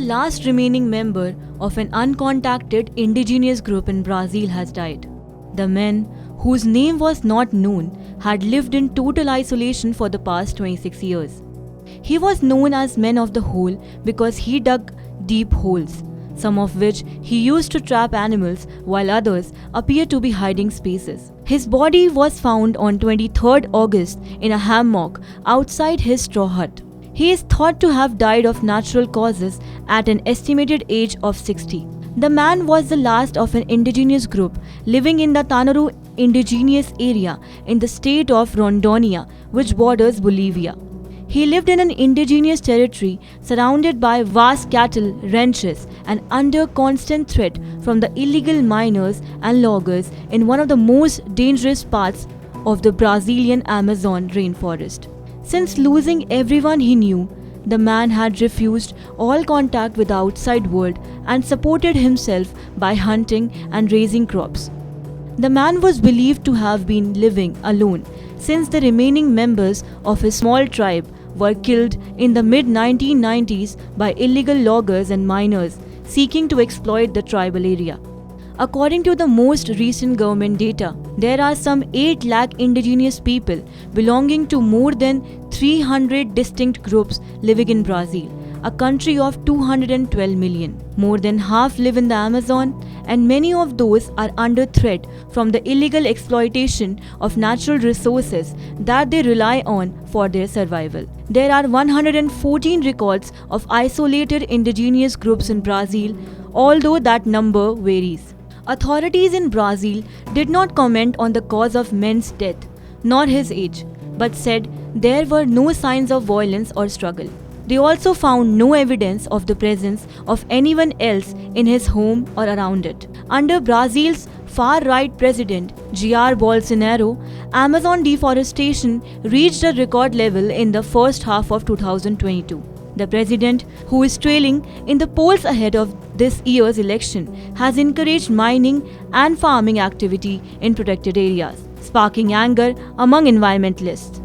last remaining member of an uncontacted indigenous group in Brazil has died. The man, whose name was not known, had lived in total isolation for the past 26 years. He was known as Man of the Hole because he dug deep holes, some of which he used to trap animals while others appeared to be hiding spaces. His body was found on 23rd August in a hammock outside his straw hut. He is thought to have died of natural causes at an estimated age of 60. The man was the last of an indigenous group living in the Tanaru indigenous area in the state of Rondônia, which borders Bolivia. He lived in an indigenous territory surrounded by vast cattle ranches and under constant threat from the illegal miners and loggers in one of the most dangerous parts of the Brazilian Amazon rainforest. Since losing everyone he knew, the man had refused all contact with the outside world and supported himself by hunting and raising crops. The man was believed to have been living alone since the remaining members of his small tribe were killed in the mid-1990s by illegal loggers and miners seeking to exploit the tribal area. According to the most recent government data, there are some 8 lakh indigenous people belonging to more than 300 distinct groups living in Brazil, a country of 212 million. More than half live in the Amazon, and many of those are under threat from the illegal exploitation of natural resources that they rely on for their survival. There are 114 records of isolated indigenous groups in Brazil, although that number varies. Authorities in Brazil did not comment on the cause of Man's death, nor his age, but said there were no signs of violence or struggle. They also found no evidence of the presence of anyone else in his home or around it. Under Brazil's far-right president, Jair Bolsonaro, Amazon deforestation reached a record level in the first half of 2022. The president, who is trailing in the polls ahead of this year's election, has encouraged mining and farming activity in protected areas, sparking anger among environmentalists.